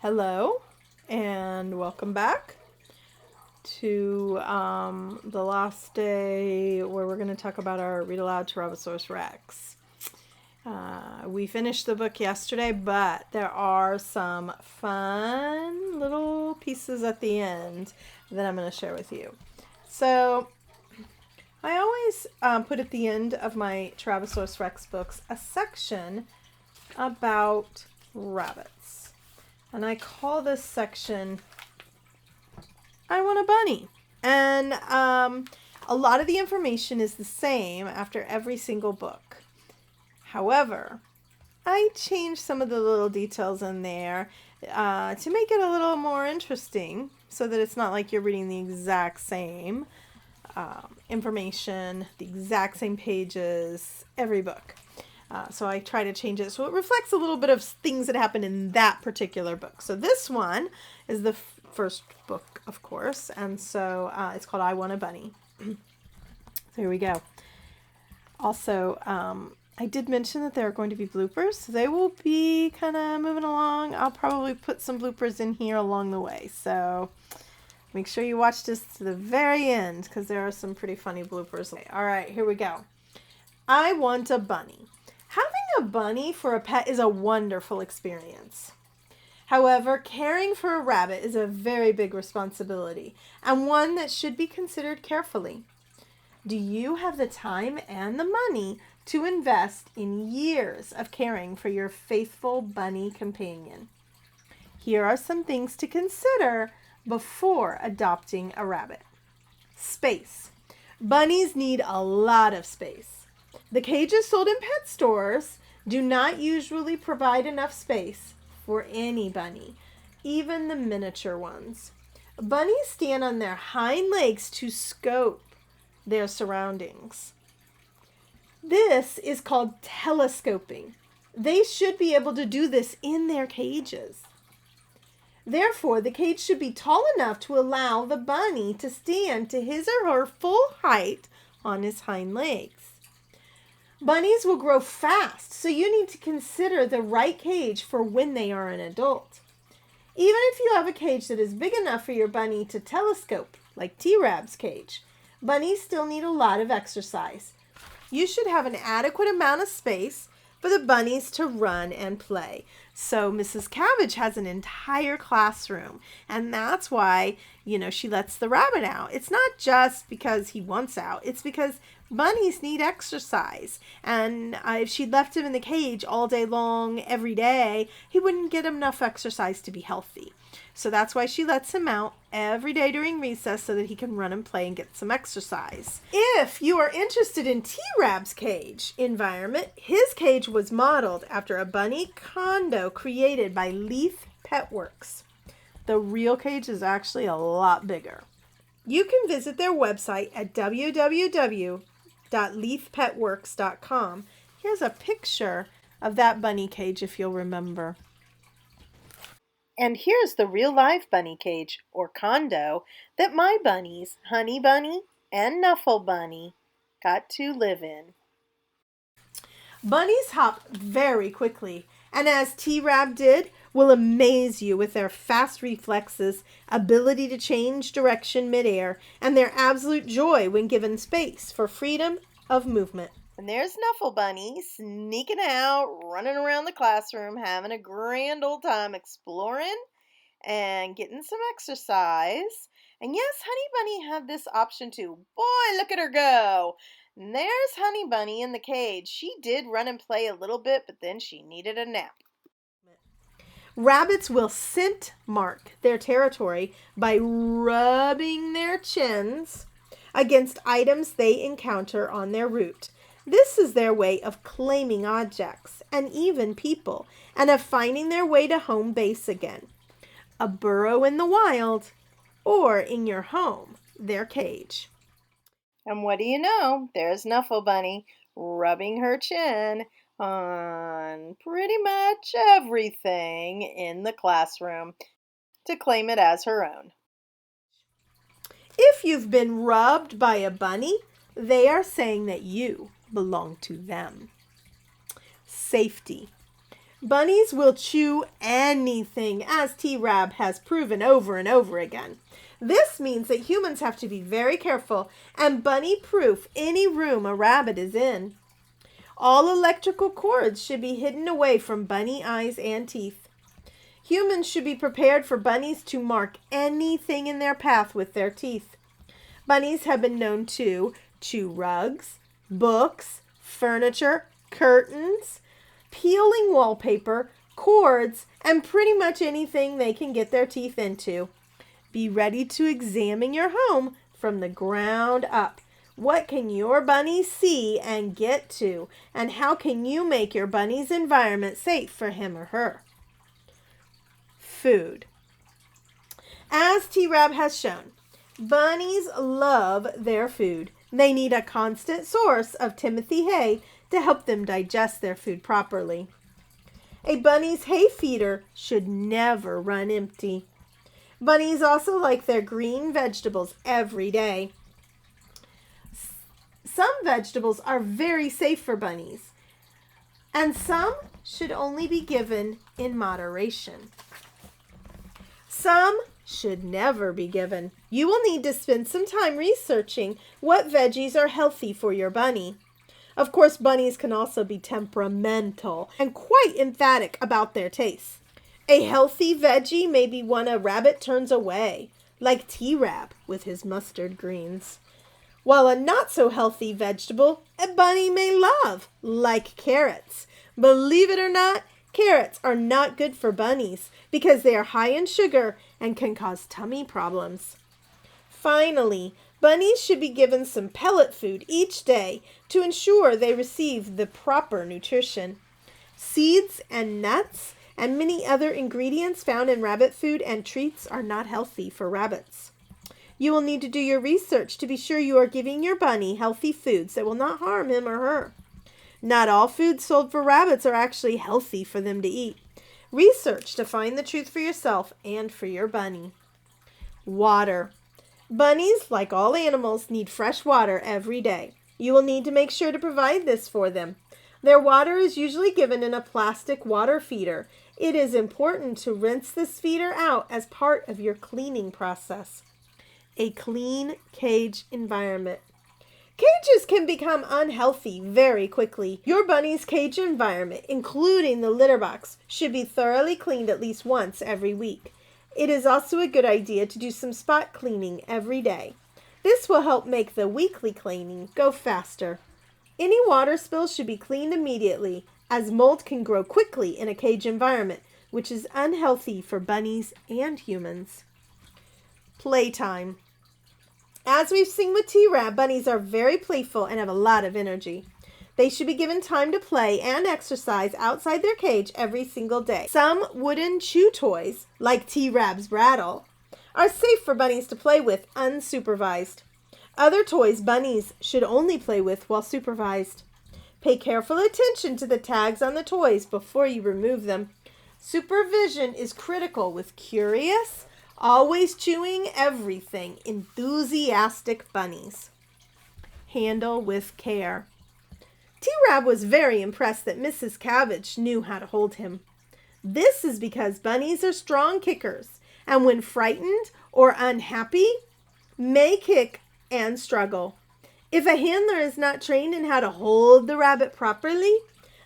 Hello and welcome back to the last day where we're going to talk about our Read Aloud Tyrabbisaurus Rex. We finished the book yesterday, but there are some fun little pieces at the end that I'm going to share with you. So I always put at the end of my Tyrabbisaurus Rex books a section about rabbits. And I call this section, I Want a Bunny. And a lot of the information is the same after every single book. However, I changed some of the little details in there to make it a little more interesting so that it's not like you're reading the exact same information, the exact same pages, every book. So I try to change it so it reflects a little bit of things that happened in that particular book. So this one is the first book, of course, and so it's called I Want a Bunny. So here we go. Also, I did mention that there are going to be bloopers. So they will be kind of moving along. I'll probably put some bloopers in here along the way. So make sure you watch this to the very end because there are some pretty funny bloopers. Okay, all right, here we go. I want a bunny. Having a bunny for a pet is a wonderful experience. However, caring for a rabbit is a very big responsibility and one that should be considered carefully. Do you have the time and the money to invest in years of caring for your faithful bunny companion? Here are some things to consider before adopting a rabbit. Space. Bunnies need a lot of space. The cages sold in pet stores do not usually provide enough space for any bunny, even the miniature ones. Bunnies stand on their hind legs to scope their surroundings. This is called telescoping. They should be able to do this in their cages. Therefore, the cage should be tall enough to allow the bunny to stand to his or her full height on his hind legs. Bunnies will grow fast, so you need to consider the right cage for when they are an adult. Even if you have a cage that is big enough for your bunny to telescope, like T-Rab's cage, bunnies still need a lot of exercise. You should have an adequate amount of space for the bunnies to run and play. So Mrs. Cabbage has an entire classroom, and that's why, she lets the rabbit out. It's not just because he wants out. It's because bunnies need exercise. And if she left him in the cage all day long, every day, he wouldn't get enough exercise to be healthy. So that's why she lets him out every day during recess so that he can run and play and get some exercise. If you are interested in T-Rab's cage environment, his cage was modeled after a bunny condo created by Leaf Petworks. The real cage is actually a lot bigger. You can visit their website at www.leafpetworks.com. Here's a picture of that bunny cage if you'll remember. And here's the real life bunny cage, or condo, that my bunnies, Honey Bunny and Nuffle Bunny, got to live in. Bunnies hop very quickly, and as T-Rab did, will amaze you with their fast reflexes, ability to change direction midair, and their absolute joy when given space for freedom of movement. And there's Nuffle Bunny sneaking out, running around the classroom, having a grand old time exploring and getting some exercise. And yes, Honey Bunny had this option too. Boy, look at her go. And there's Honey Bunny in the cage. She did run and play a little bit, but then she needed a nap. Rabbits will scent mark their territory by rubbing their chins against items they encounter on their route. This is their way of claiming objects and even people, and of finding their way to home base again. A burrow in the wild, or in your home, their cage. And what do you know? There's Nuffle Bunny rubbing her chin on pretty much everything in the classroom to claim it as her own. If you've been rubbed by a bunny, they are saying that you belong to them. Safety. Bunnies will chew anything, as T-Rab has proven over and over again. This means that humans have to be very careful and bunny-proof any room a rabbit is in. All electrical cords should be hidden away from bunny eyes and teeth. Humans should be prepared for bunnies to mark anything in their path with their teeth. Bunnies have been known to chew rugs, books, furniture, curtains, peeling wallpaper, cords, and pretty much anything they can get their teeth into. Be ready to examine your home from the ground up. What can your bunny see and get to? And how can you make your bunny's environment safe for him or her? Food. As T-Rab has shown, bunnies love their food. They need a constant source of Timothy hay to help them digest their food properly. A bunny's hay feeder should never run empty. Bunnies also like their green vegetables every day. Some vegetables are very safe for bunnies, and some should only be given in moderation. Some should never be given. You will need to spend some time researching what veggies are healthy for your bunny. Of course, bunnies can also be temperamental and quite emphatic about their tastes. A healthy veggie may be one a rabbit turns away, like T-Rab with his mustard greens. While a not-so-healthy vegetable a bunny may love, like carrots. Believe it or not, carrots are not good for bunnies because they are high in sugar and can cause tummy problems. Finally, bunnies should be given some pellet food each day to ensure they receive the proper nutrition. Seeds and nuts and many other ingredients found in rabbit food and treats are not healthy for rabbits. You will need to do your research to be sure you are giving your bunny healthy foods that will not harm him or her. Not all foods sold for rabbits are actually healthy for them to eat. Research to find the truth for yourself and for your bunny. Water. Bunnies, like all animals, need fresh water every day. You will need to make sure to provide this for them. Their water is usually given in a plastic water feeder. It is important to rinse this feeder out as part of your cleaning process. A clean cage environment. Cages can become unhealthy very quickly. Your bunny's cage environment, including the litter box, should be thoroughly cleaned at least once every week. It is also a good idea to do some spot cleaning every day. This will help make the weekly cleaning go faster. Any water spills should be cleaned immediately, as mold can grow quickly in a cage environment, which is unhealthy for bunnies and humans. Playtime. As we've seen with T-Rab, bunnies are very playful and have a lot of energy. They should be given time to play and exercise outside their cage every single day. Some wooden chew toys, like T-Rab's rattle, are safe for bunnies to play with unsupervised. Other toys bunnies should only play with while supervised. Pay careful attention to the tags on the toys before you remove them. Supervision is critical with curious, always chewing everything, enthusiastic bunnies. Handle with care. T-Rab was very impressed that Mrs. Cabbage knew how to hold him. This is because bunnies are strong kickers, and when frightened or unhappy, may kick and struggle. If a handler is not trained in how to hold the rabbit properly,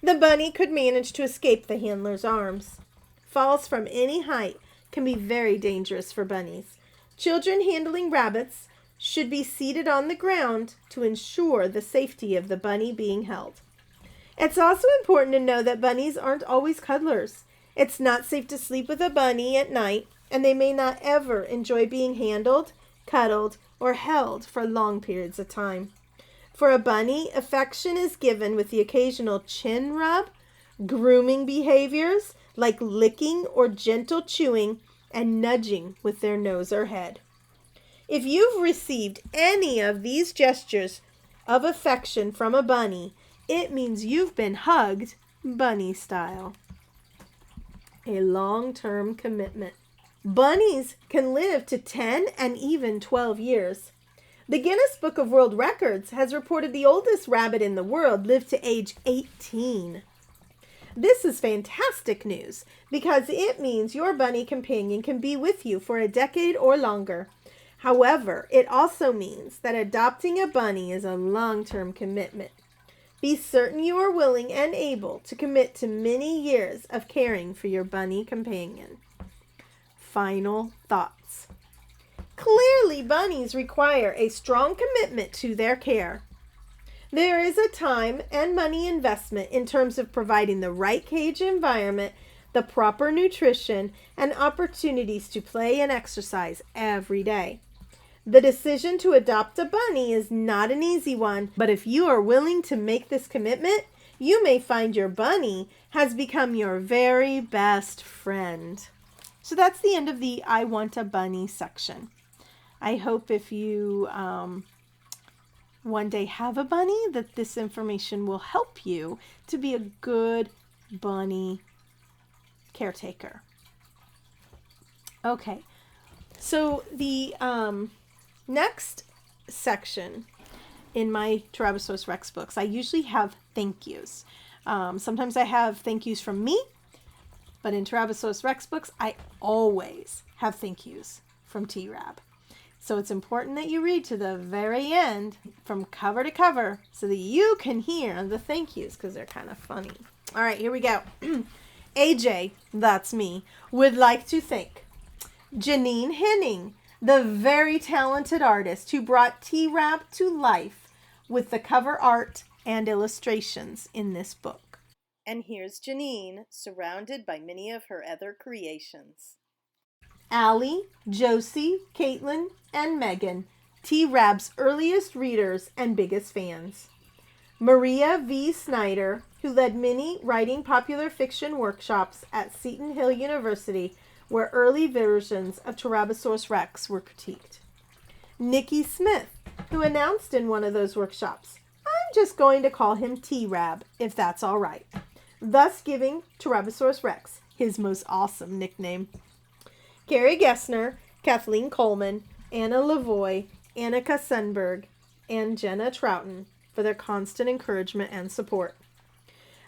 the bunny could manage to escape the handler's arms. Falls from any height can be very dangerous for bunnies. Children handling rabbits should be seated on the ground to ensure the safety of the bunny being held. It's also important to know that bunnies aren't always cuddlers. It's not safe to sleep with a bunny at night, and they may not ever enjoy being handled, cuddled, or held for long periods of time. For a bunny, affection is given with the occasional chin rub, grooming behaviors like licking or gentle chewing, and nudging with their nose or head. If you've received any of these gestures of affection from a bunny, it means you've been hugged bunny style. A long-term commitment. Bunnies can live to 10 and even 12 years. The Guinness Book of World Records has reported the oldest rabbit in the world lived to age 18. This is fantastic news because it means your bunny companion can be with you for a decade or longer. However, it also means that adopting a bunny is a long-term commitment. Be certain you are willing and able to commit to many years of caring for your bunny companion. Final thoughts. Clearly, bunnies require a strong commitment to their care. There is a time and money investment in terms of providing the right cage environment, the proper nutrition, and opportunities to play and exercise every day. The decision to adopt a bunny is not an easy one, but if you are willing to make this commitment, you may find your bunny has become your very best friend. So that's the end of the I Want a Bunny section. I hope if you one day have a bunny that this information will help you to be a good bunny caretaker. Okay, so the next section in my Tyrabbisaurus Rex books, I usually have thank yous. Sometimes I have thank yous from me, but in Tyrabbisaurus Rex books, I always have thank yous from T-Rab. So it's important that you read to the very end from cover to cover so that you can hear the thank yous because they're kind of funny. All right, here we go. AJ, that's me, would like to thank Janine Henning, the very talented artist who brought T-Rab to life with the cover art and illustrations in this book. And here's Janine, surrounded by many of her other creations. Allie, Josie, Caitlin, and Megan, T-Rab's earliest readers and biggest fans. Maria V. Snyder, who led many writing popular fiction workshops at Seton Hill University, where early versions of Tyrabbisaurus Rex were critiqued. Nikki Smith, who announced in one of those workshops, "I'm just going to call him T-Rab, if that's all right," thus giving Tyrabbisaurus Rex his most awesome nickname. Carrie Gessner, Kathleen Coleman, Anna Lavoie, Annika Sundberg, and Jenna Troughton for their constant encouragement and support.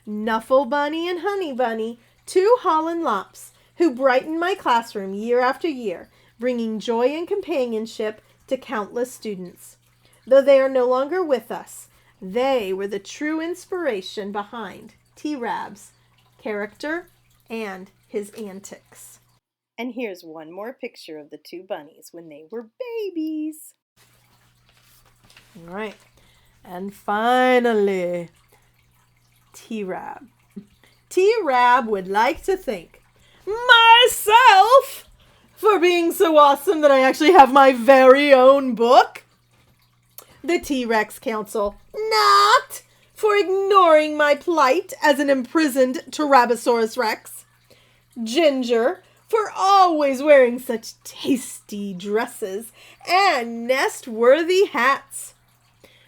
Nuffle Bunny and Honey Bunny, two Holland Lops, who brighten my classroom year after year, bringing joy and companionship to countless students. Though they are no longer with us, they were the true inspiration behind T-Rab's character and his antics. And here's one more picture of the two bunnies when they were babies. All right. And finally, T-Rab. T-Rab would like to thank myself for being so awesome that I actually have my very own book. The T-Rex Council, not for ignoring my plight as an imprisoned Tyrabbisaurus Rex. Ginger, for always wearing such tasty dresses and nest-worthy hats.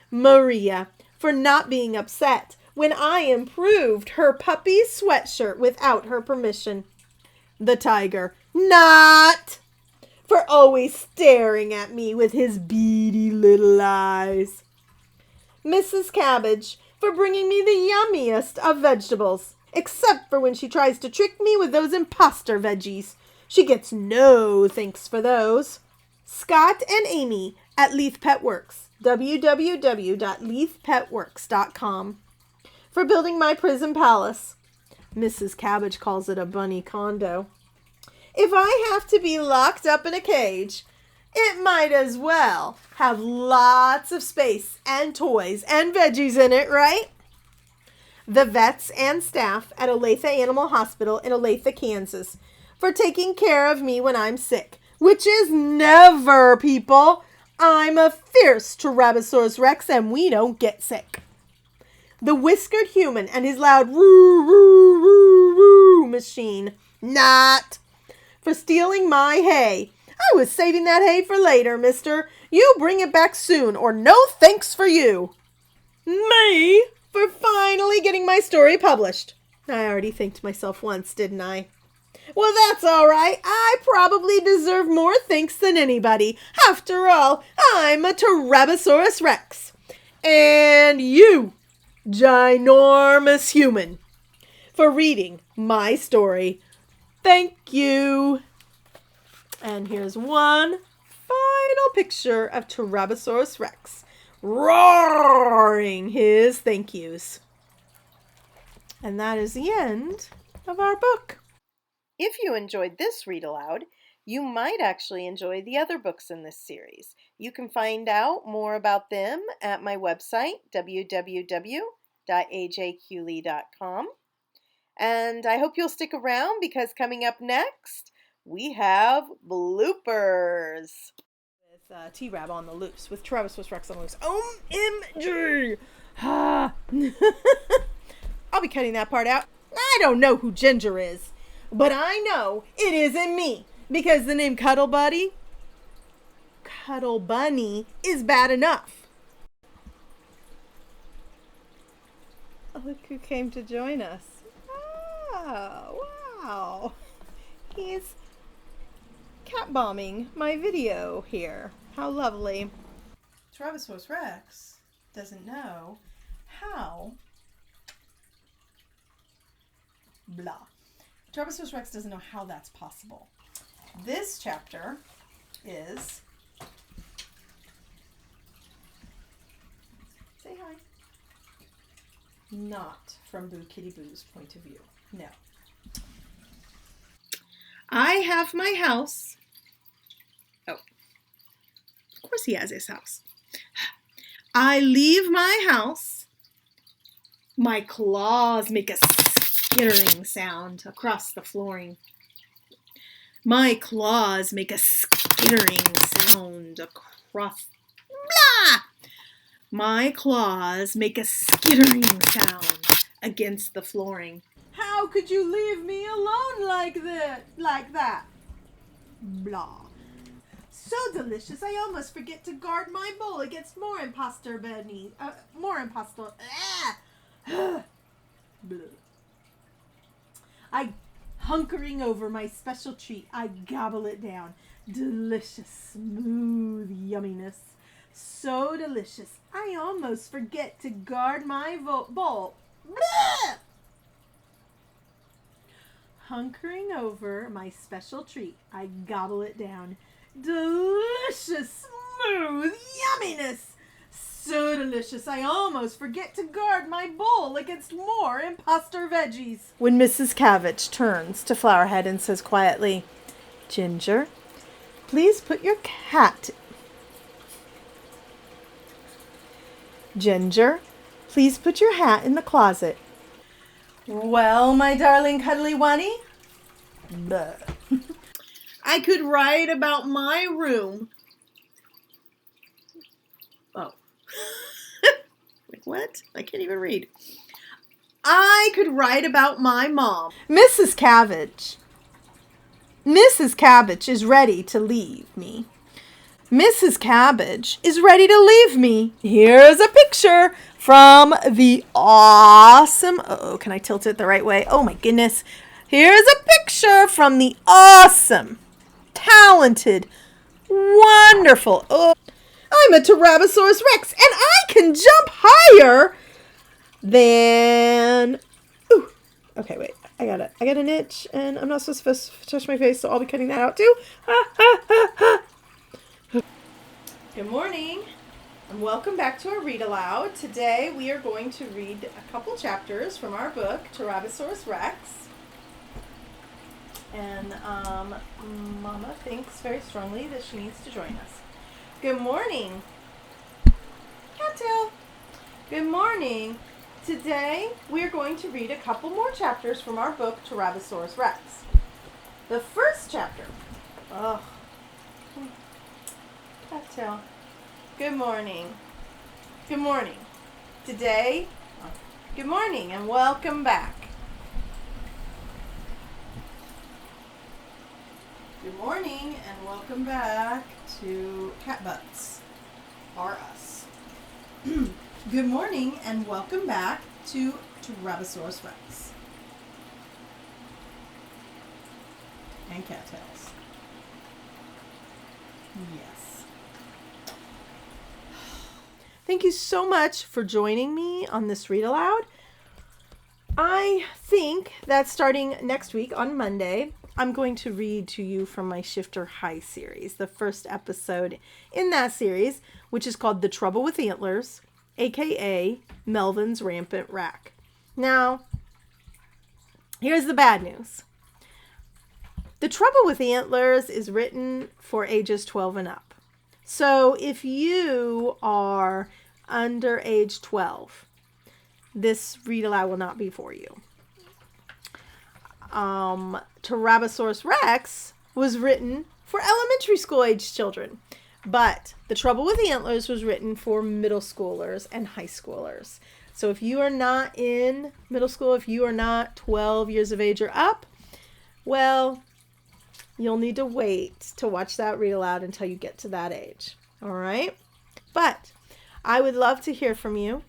Maria, for not being upset when I improved her puppy sweatshirt without her permission. The tiger, not for always staring at me with his beady little eyes. Mrs. Cabbage, for bringing me the yummiest of vegetables, except for when she tries to trick me with those imposter veggies. She gets no thanks for those. Scott and Amy at Leith Pet Works, www.leithpetworks.com, for building my prison palace. Mrs. Cabbage calls it a bunny condo. If I have to be locked up in a cage, it might as well have lots of space and toys and veggies in it, right? The vets and staff at Olathe Animal Hospital in Olathe, Kansas, for taking care of me when I'm sick, which is never, people. I'm a fierce Tyrabbisaurus Rex and we don't get sick. The whiskered human and his loud roo, roo, roo, roo machine, not for stealing my hay. I was saving that hay for later, mister. You bring it back soon or no thanks for you. Me, for finally getting my story published. I already thanked myself once, didn't I? Well, that's all right. I probably deserve more thanks than anybody. After all, I'm a Tyrabbisaurus Rex. And you, ginormous human, for reading my story. Thank you. And here's one final picture of Tyrabbisaurus Rex roaring his thank yous. And that is the end of our book. If you enjoyed this read aloud, you might actually enjoy the other books in this series. You can find out more about them at my website, www.ajqlee.com. And I hope you'll stick around because coming up next, we have bloopers. With T-Rab on the loose, with Tyrabbisaurus Rex on the loose. OMG! I'll be cutting that part out. I don't know who Ginger is, but I know it isn't me because the name Cuddle Bunny is bad enough. Oh, look who came to join us. Oh, wow. He's cat bombing my video here. How lovely. Tyrabbisaurus Rex doesn't know how blah. Tyrabbisaurus Rex doesn't know how that's possible. This chapter is say hi. Not from Boo Kitty Boo's point of view. No. I have my house. Oh. Of course he has his house. I leave my house. My claws make a skittering sound across the flooring. My claws make a skittering sound across... Blah! My claws make a skittering sound against the flooring. How could you leave me alone like that? Blah. So delicious, I almost forget to guard my bowl against more imposter bunnies. I hunkering over my special treat, I gobble it down. Delicious, smooth yumminess. So delicious, I almost forget to guard my bowl. Blah! Hunkering over my special treat, I gobble it down. Delicious, smooth yumminess. So delicious, I almost forget to guard my bowl against more imposter veggies. When Mrs. Cabbage turns to Flowerhead and says quietly, Ginger, please put your hat... Ginger, please put your hat in the closet. Well, my darling cuddly oneie, I could write about my room. Oh. Like what? I can't even read. I could write about my mom. Mrs. Cabbage. Mrs. Cabbage is ready to leave me. Mrs. Cabbage is ready to leave me. Here's a picture from the awesome... Uh-oh, can I tilt it the right way? Oh my goodness. Here's a picture from the awesome, talented, wonderful... I'm a Tyrabbisaurus Rex, and I can jump higher than... Ooh. Okay, wait. I got an itch, and I'm not supposed to touch my face, so I'll be cutting that out too. Good morning, and welcome back to our read aloud. Today we are going to read a couple chapters from our book, Tyrabbisaurus Rex. And Mama thinks very strongly that she needs to join us. Good morning, Cattail. Good morning. Today we are going to read a couple more chapters from our book, Tyrabbisaurus Rex. The first chapter. Oh. Cattail. Good morning. Good morning. Today, good morning and welcome back. Good morning and welcome back to Cat Butts are us. Good morning and welcome back to Tyrabbisaurus Rex and cattails. Yes. Thank you so much for joining me on this read aloud. I think that starting next week on Monday, I'm going to read to you from my Shifter High series, the first episode in that series, which is called The Trouble with Antlers, aka Melvin's Rampant Rack. Now, here's the bad news. The Trouble with Antlers is written for ages 12 and up. So if you are under age 12, this read aloud will not be for you. Tyrabbisaurus Rex was written for elementary school age children, but The Trouble with Antlers was written for middle schoolers and high schoolers. So if you are not in middle school, if you are not 12 years of age or up, well, you'll need to wait to watch that read aloud until you get to that age. All right? But I would love to hear from you.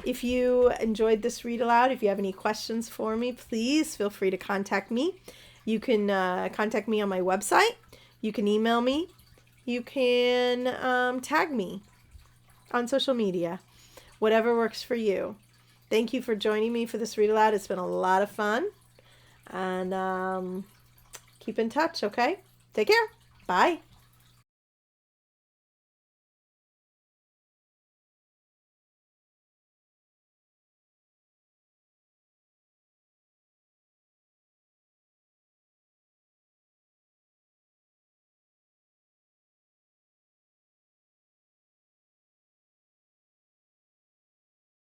If you enjoyed this read aloud, if you have any questions for me, please feel free to contact me. You can contact me on my website. You can email me. You can tag me on social media. Whatever works for you. Thank you for joining me for this read aloud. It's been a lot of fun. And keep in touch, okay? Take care. Bye.